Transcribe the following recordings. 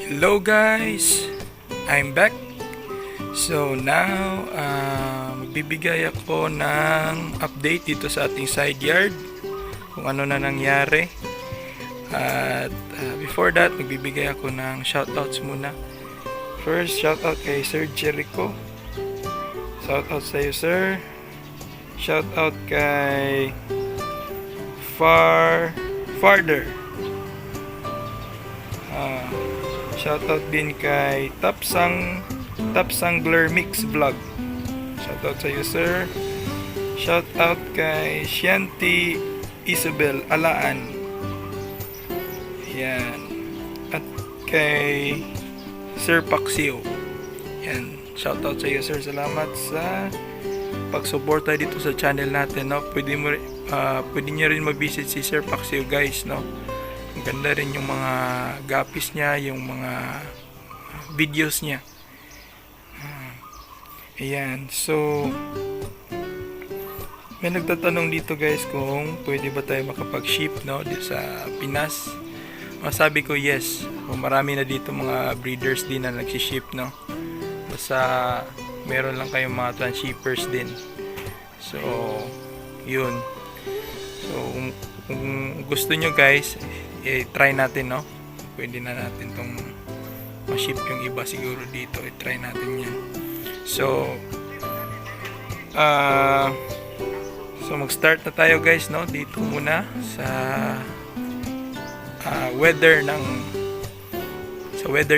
Hello guys, I'm back. So now, magbibigay ako ng update dito sa ating side yard, kung ano na nangyari. At before that, magbibigay ako ng shoutouts muna. First, shoutout kay Sir Jericho. Shoutout sa iyo, sir. Shoutout kay Farther. Shoutout din kay Tapsangler Mix Vlog. Shoutout sa iyo, sir. Shoutout kay Shanti Isabel Alaan. Yan. At kay Sir Paxio. Yan. Shoutout sa iyo, sir. Salamat sa pagsuporta dito sa channel natin, no? Pwede nyo rin ma-visit si Sir Paxio, guys, no? Ang ganda rin yung mga gapis niya, yung mga videos niya. Ayan. So, may nagtatanong dito, guys, kung pwede ba tayo makapag-ship, no, dito sa Pinas. Masabi ko yes. Marami na dito mga breeders din na nagsi-ship, no. Basta meron lang kayong mga transshippers din. So, yun. So, kung gusto nyo, guys, try natin, no? Pwede na natin tong ma-ship yung iba siguro dito. I-try natin yan. So, mag-start na tayo, guys, no? Dito muna sa weather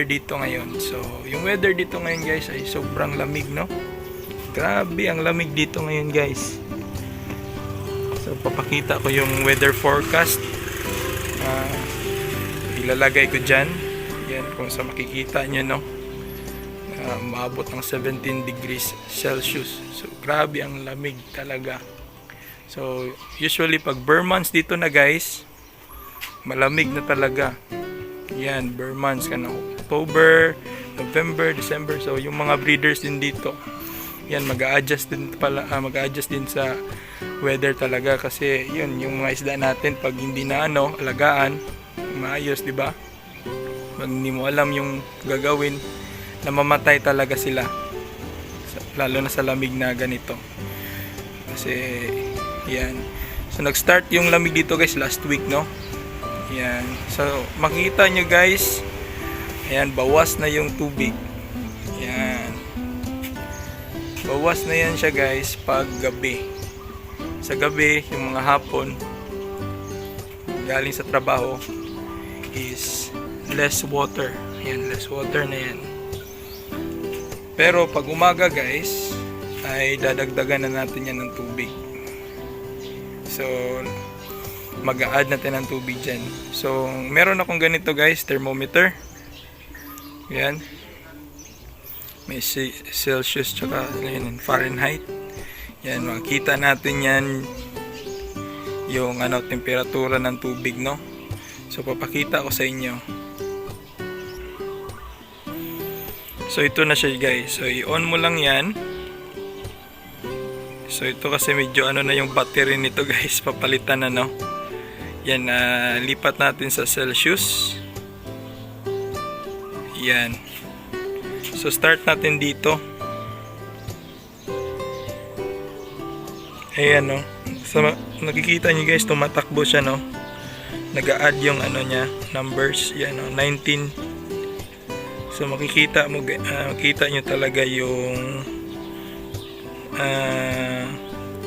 dito ngayon. So, yung weather dito ngayon, guys, ay sobrang lamig, no? Grabe ang lamig dito ngayon, guys. So, papakita ko yung weather forecast. Ilalagay ko dyan. Yan, kung sa makikita nyo, no? Maabot ng 17 degrees Celsius. So, grabe ang lamig talaga. So, usually pag bare months dito na, guys, malamig na talaga. Yan, bare months ka na. October, November, December. So, yung mga breeders din dito, yan, mag-a-adjust din sa weather talaga. Kasi, yun, yung mga isda natin, pag hindi na, alagaan, maayos, di ba? Pag hindi mo alam yung gagawin, namamatay talaga sila. Lalo na sa lamig na ganito. Kasi, yan. So, nag-start yung lamig dito, guys, last week, no? Yan. So, makikita nyo, guys, ayan, bawas na yung tubig. Yan. Bawas na yan siya, guys, pag gabi. Sa gabi, yung mga hapon, galing sa trabaho, is less water. Ayan, less water na yan. Pero pag umaga, guys, ay dadagdagan na natin yan ng tubig. So, mag-a-add natin ng tubig dyan. So, meron akong ganito, guys, thermometer. Ayan. May Celsius tsaka Fahrenheit. Yan, makikita natin yan yung temperatura ng tubig, no? So, papakita ko sa inyo. So, ito na siya, guys. So, i-on mo lang yan. So, ito kasi medyo na yung battery nito, guys. Papalitan na, no? Yan, lipat natin sa Celsius. Yan. So, start natin dito. Ayan, no? So, nakikita nyo, guys, tumatakbo siya, no? Nag-a-add yung niya, numbers. Yan, no? 19. So, makikita nyo talaga yung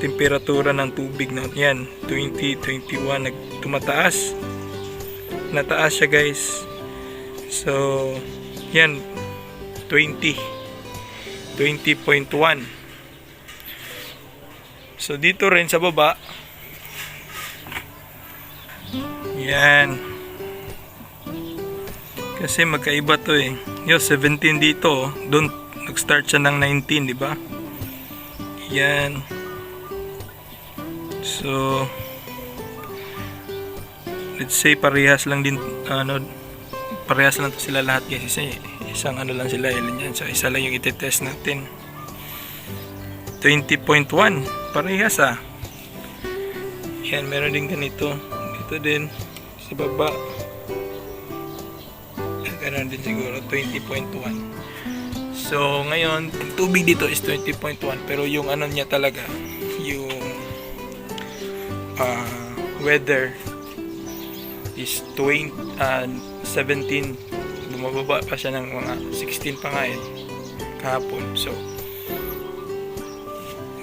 temperatura ng tubig, no? Yan, 20, 21, tumataas. Nataas siya, guys. So, yan, 20.1. So, dito rin sa baba, yan, kasi magkaiba to eh. Yung 17 dito, doon nag-start siya ng 19, di ba? Yan. So, let's say parehas lang din, parehas lang to sila lahat, guys. Kasi isang lang sila, yan. So, isa lang yung itetest natin. 20.1, parehas yan, meron din ganito dito din sa baba. Ganun din siguro, 20.1. So, ngayon, yung tubig dito is 20.1. Pero yung ano niya talaga, yung weather is 17. Bumababa pa siya ng mga 16 pa nga kahapon. So,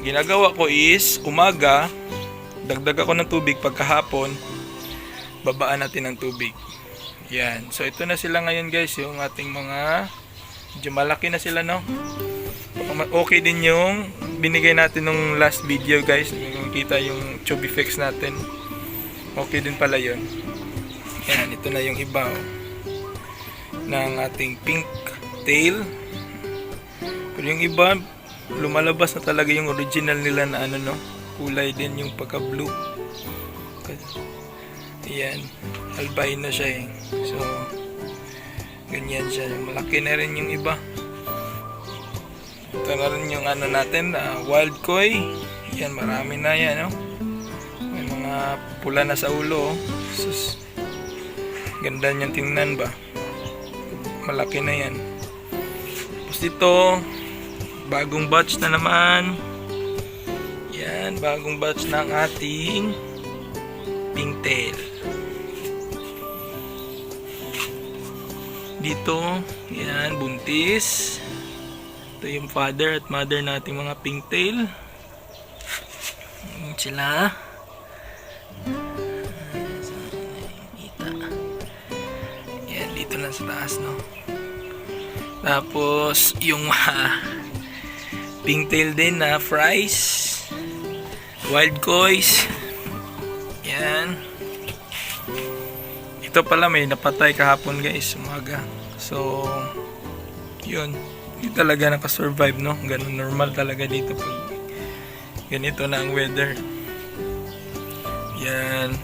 ginagawa ko is, umaga, dagdag ako ng tubig. Pagkahapon, babaan natin ng tubig. Yan. So, ito na sila ngayon guys, yung ating mga medyo malaki na sila, no? Okay din yung binigay natin nung last video guys. Yung kita yung Chubifex natin. Okay din pala yun. Yan, ito na yung iba ng ating pink tail. Pero yung iba, lumalabas na talaga yung original nila na ano, no? Kulay din yung pagka blue. Yan, albino siya So, ganyan siya. Malaki na rin yung iba. Ito na rin yung ano natin, wild koi. Yan, marami na yan, no? May mga pula na sa ulo, Sus, ganda niyang tingnan ba? Malaki na yan. Tapos dito, bagong batch na naman. Yan, bagong batch ng ating pingtail. Dito, yan, buntis. Ito yung father at mother nating mga pingtail. Yan sila. Yan, dito lang sa taas, no? Tapos, yung pingtail din na fries. Wild kois. Yan. Ito pala may napatay kahapon guys, umaga. So, yun. Hindi talaga nakasurvive, no? Ganun normal talaga dito pag ganito na ang weather. Yan.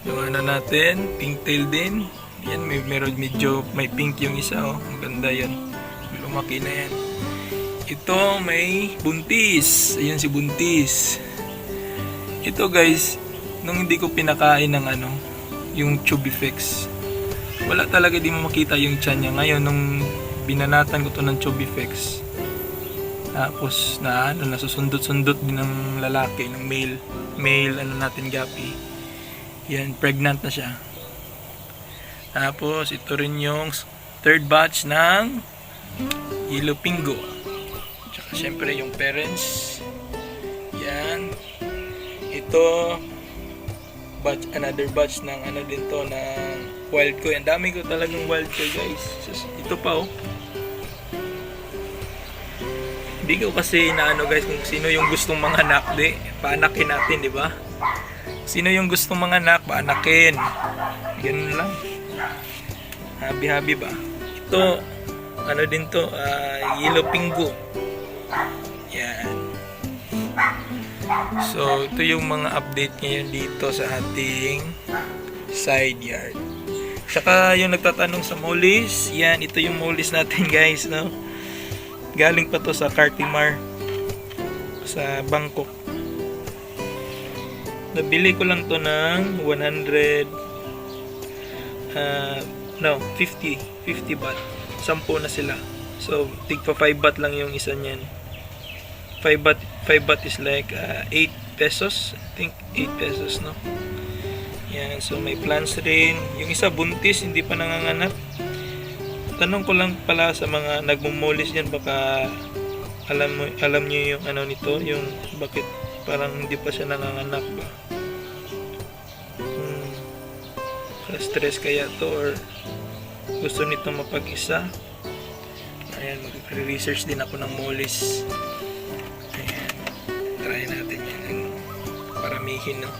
Yung ano natin, pingtail din. Yan, meron medyo may pink yung isa, oh. Maganda yan. Lumaki na yan. Ito may buntis. Ayan si buntis. Ito guys, nung hindi ko pinakain ng ano, yung Chubifex, wala talaga, di mo makita yung tiyan niya. Ngayon nung binanatan ko to ng Chubifex, tapos na ano, nasusundot-sundot din ng lalaki, ng male ano natin gapi. Yan, pregnant na siya. Tapos ito rin yung third batch ng Yellow Pingo. Tsaka syempre yung parents. Yan. Ito another batch ng ano din to, ng wild koi. Ang dami ko talagang wild koi guys. Ito pa oh. Hindi ko kasi na ano guys kung sino yung gustong mga anak, paanakin natin, di ba? Sino yung gustong mga anak, paanakin. Ganun lang. Habi-habi ba? Ito ano din to, Yellow Pingo. Yan. So, ito yung mga update ngayon dito sa ating side yard. Tsaka yung nagtatanong sa mollies, yan, ito yung mollies natin guys, no? Galing pa to sa Cartimar sa Bangkok. Nabili ko lang to ng 100 50 baht. 10 na sila. So, tigpa 5 baht lang yung isa niyan. 5 baht is like 8 pesos. I think 8 pesos, no? Yan, so may plants rin. Yung isa buntis, hindi pa nanganganak. Tanong ko lang pala sa mga nagmumolis yan, baka alam niyo yung ano nito, yung bakit parang hindi pa siya nanganganak ba? Stress kaya to, or gusto nito mapag-isa. Ayan, mag-research din ako ng molis. Ayan, try natin yan, paramihin, no?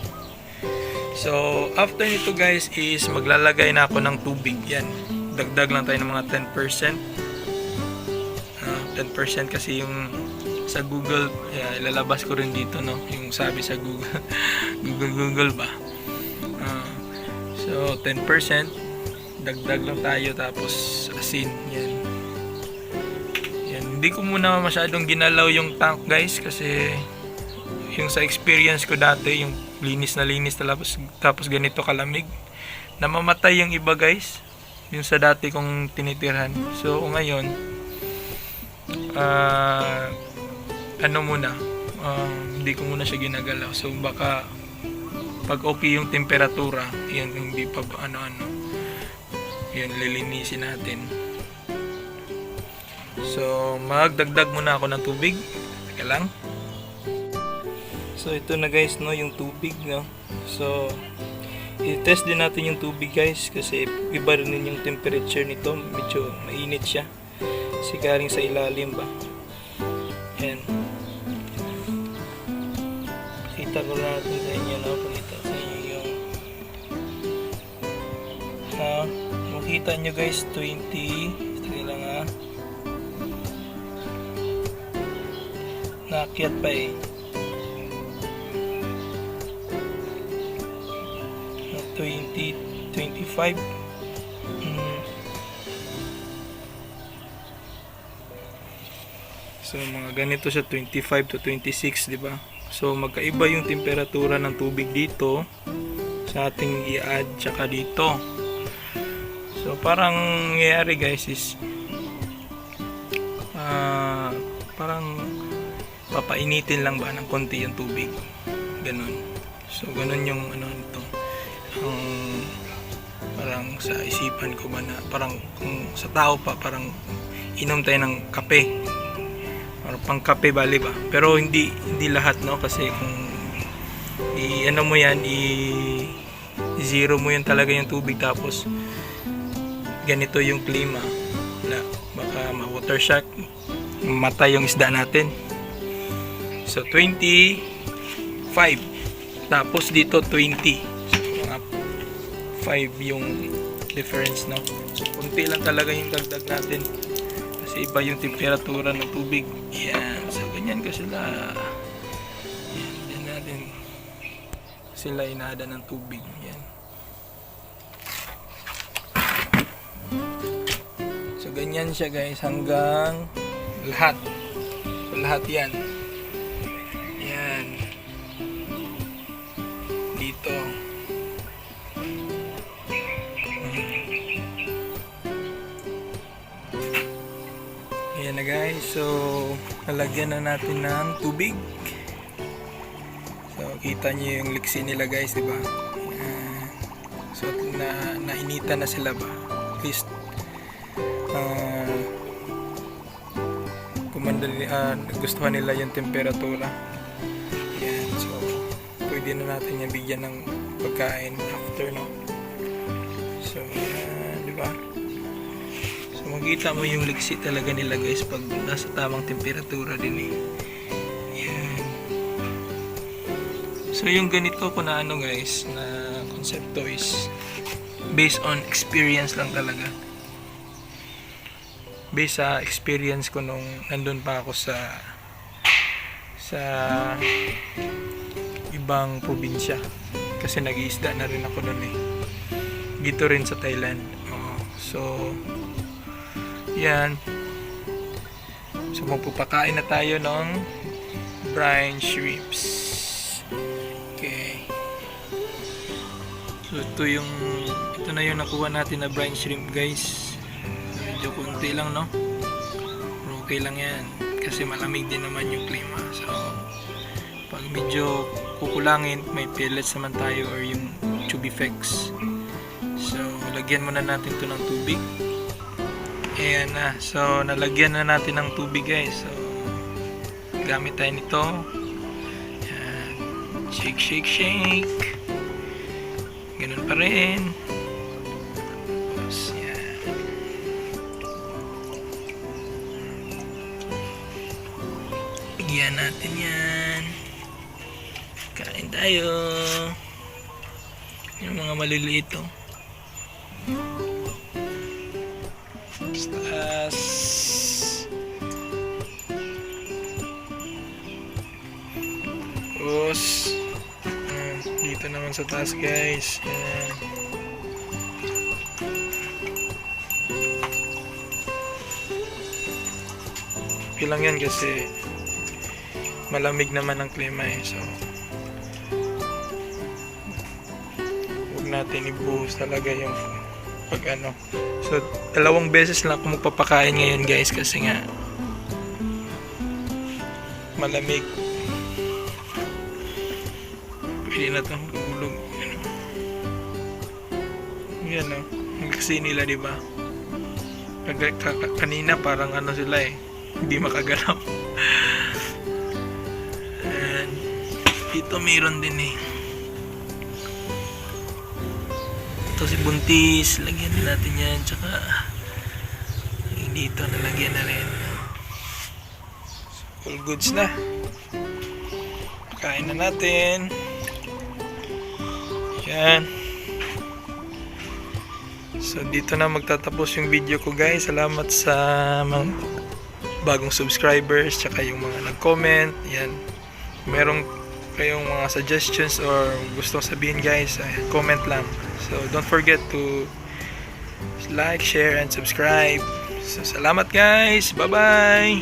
So, after nito guys is maglalagay na ako ng tubig. Yan, dagdag lang tayo ng mga 10%. 10% kasi yung sa Google, ilalabas ko rin dito, no? Yung sabi sa Google, Google ba? So, 10%, dagdag lang tayo, tapos asin, yan. Yan, hindi ko muna masyadong ginalaw yung tank guys, kasi yung sa experience ko dati, yung linis na tapos ganito kalamig, namamatay yung iba guys. yung sa dati kong tinitirhan. So ngayon, ano muna, hindi ko muna siya ginagalaw. So baka pag okay yung temperatura, yan, hindi pa ano-ano, yan, lilinisin natin. So magdagdag muna ako ng tubig. Teka lang. So ito na guys, no, yung tubig, no. So i-test din natin yung tubig guys, kasi iba rin yung temperature nito, medyo mainit siya kasi galing sa ilalim ba. Yan, kita ko natin sa inyo, no? Pakita sa inyo yung makita nyo guys, 20, sige lang ha, naakyat pa eh. 20, 25. So mga ganito siya, 25 to 26, di ba? So magkaiba yung temperatura ng tubig dito sa ating i-add tsaka dito. So parang nangyayari guys is parang papainitin lang ba ng konti yung tubig. Ganun. So ganun yung ano nito. Parang sa isipan ko ba na parang kung sa tao pa parang inom tayo ng kape, parang pang kape bali ba, pero hindi lahat, no, kasi kung ano mo yan, zero mo yan talaga yung tubig, tapos ganito yung klima na baka ma-water shock, matay yung isda natin. So 25, tapos dito 20, 5 yung difference, no? So kunti lang talaga yung dagdag natin kasi iba yung temperatura ng tubig. Yan, so ganyan ka sila. Yan, yan natin sila inada ng tubig. Yan. So ganyan siya guys hanggang lahat. So lahat yan. Yan. Dito. Ayan na guys, so nalagyan na natin ng tubig. So kita nyo yung liksi nila guys, diba? So nainita na sila ba? At least gustuhan nila yung temperatura. Ayan, so pwede na natin yung bigyan ng pagkain after, no? So diba? Makita mo yung liksi talaga nila guys pag nasa tamang temperatura din eh. Yan. So yung ganito ko na ano guys, na konsepto is based on experience lang talaga. Based sa experience ko nung nandun pa ako sa ibang probinsya. Kasi nag-iisda na rin ako doon eh. Dito rin sa Thailand. So yan. So magpupakain na tayo ng brine shrimps. Okay. So ito na yung nakuha natin na brine shrimp guys. Medyo konti lang, no? Pero okay lang yan kasi malamig din naman yung klima. So pag medyo kukulangin, may pellets naman tayo or yung Tubifex. So lagyan muna natin ito ng tubig. Ayan na. So, nalagyan na natin ng tubig guys. So, gamit tayo nito. Ayan. Shake, shake, shake. Ganun pa rin. Tapos, yan. Bigyan natin yan. Kain tayo. Yung mga maliliit to. Taas. Tapos dito naman sa taas guys. Yan. Okay lang yan kasi malamig naman ang klima eh. So huwag natin ibuhos talaga yung pag ano. So, 2 beses lang ako magpapakain ngayon guys kasi nga malamig. Pwede na itong tulog. Yan o. Kasi nila, di ba? Kanina parang ano sila eh. Hindi makagalaw. And dito mayroon din eh. Ito si Buntis. Lagyan din natin yan. Tsaka dito nalagyan na rin. So, all goods na. Kain na natin. Yan. So dito na magtatapos yung video ko guys. Salamat sa mga bagong subscribers tsaka yung mga nag-comment. Yan. Merong kayong mga suggestions or gustong sabihin guys, comment lang. So don't forget to like, share and subscribe. So salamat guys. Bye bye.